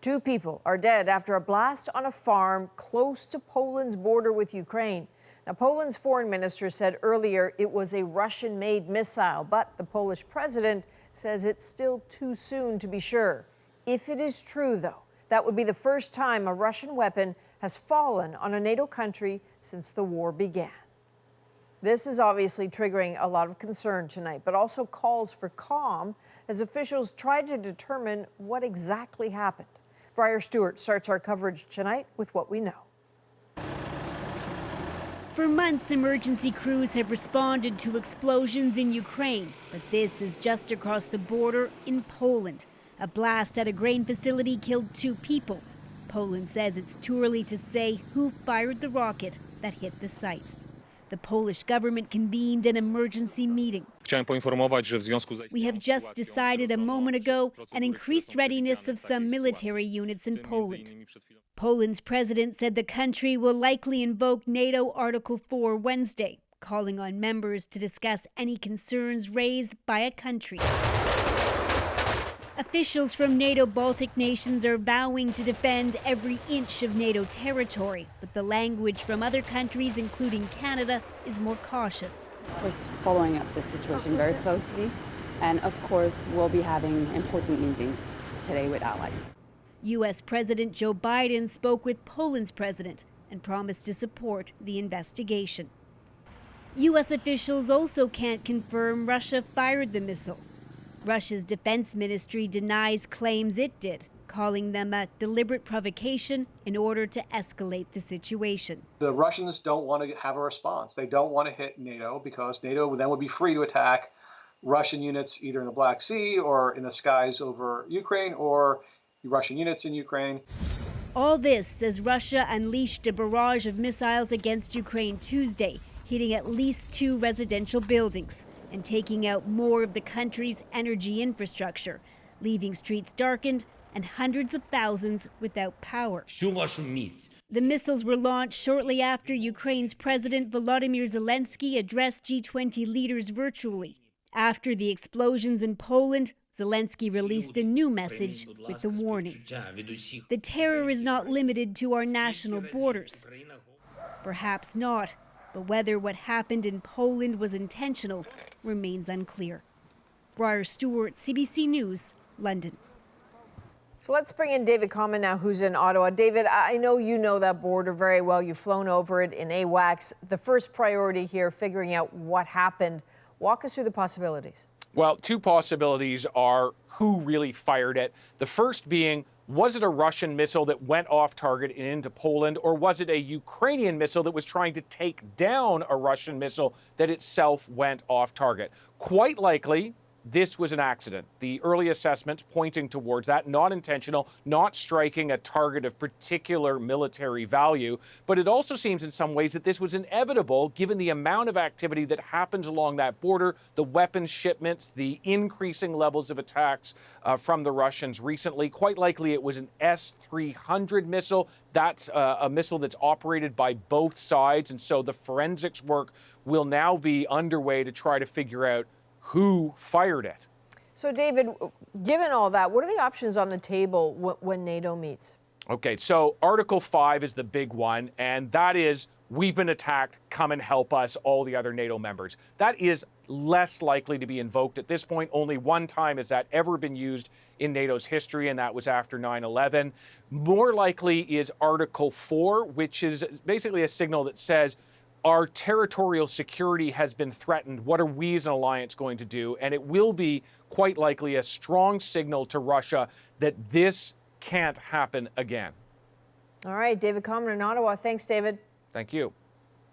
2 people are dead after a blast on a farm close to Poland's border with Ukraine. Now, Poland's foreign minister said earlier it was a Russian-made missile, but the Polish president says it's still too soon to be sure. If it is true, though, that would be the first time a Russian weapon has fallen on a NATO country since the war began. This is obviously triggering a lot of concern tonight, but also calls for calm as officials try to determine what exactly happened. Briar Stewart starts our coverage tonight with what we know. For months, emergency crews have responded to explosions in Ukraine, but this is just across the border in Poland. A blast at a grain facility killed 2 people. Poland says it's too early to say who fired the rocket that hit the site. The Polish government convened an emergency meeting. We have just decided a moment ago an increased readiness of some military units in Poland. Poland's president said the country will likely invoke NATO Article 4 Wednesday, calling on members to discuss any concerns raised by a country. Officials from NATO Baltic nations are vowing to defend every inch of NATO territory, but the language from other countries, including Canada, is more cautious. We're following up the situation very closely, and of course, we'll be having important meetings today with allies. U.S. President Joe Biden spoke with Poland's president and promised to support the investigation. U.S. officials also can't confirm Russia fired the missile. Russia's defense ministry denies claims it did, calling them a deliberate provocation in order to escalate the situation. The Russians don't want to have a response. They don't want to hit NATO because NATO then would be free to attack Russian units either in the Black Sea or in the skies over Ukraine or Russian units in Ukraine. All this as Russia unleashed a barrage of missiles against Ukraine Tuesday, hitting at least 2 residential buildings and taking out more of the country's energy infrastructure, leaving streets darkened and hundreds of thousands without power. The missiles were launched shortly after Ukraine's President Volodymyr Zelensky addressed G20 leaders virtually. After the explosions in Poland, Zelensky released a new message with a warning. The terror is not limited to our national borders. Perhaps not. But whether what happened in Poland was intentional remains unclear. Briar Stewart, CBC News, London. So let's bring in David Common now, who's in Ottawa. David, I know you know that border very well. You've flown over it in AWACS. The first priority here, figuring out what happened. Walk us through the possibilities. Well, 2 possibilities are who really fired it. The first being, was it a Russian missile that went off target and into Poland, or was it a Ukrainian missile that was trying to take down a Russian missile that itself went off target? Quite likely, this was an accident. The early assessments pointing towards that, not intentional, not striking a target of particular military value. But it also seems in some ways that this was inevitable given the amount of activity that happens along that border, the weapons shipments, the increasing levels of attacks from the Russians recently. Quite likely it was an S-300 missile. That's a missile that's operated by both sides. And so the forensics work will now be underway to try to figure out who fired it. So, David, given all that, what are the options on the table when NATO meets? Okay, so Article 5 is the big one, and that is, we've been attacked, come and help us, all the other NATO members. That is less likely to be invoked at this point. Only one time has that ever been used in NATO's history, and that was after 9/11. More likely is Article 4, which is basically a signal that says, our territorial security has been threatened. What are we as an alliance going to do? And it will be quite likely a strong signal to Russia that this can't happen again. All right, David Common in Ottawa. Thanks, David. Thank you.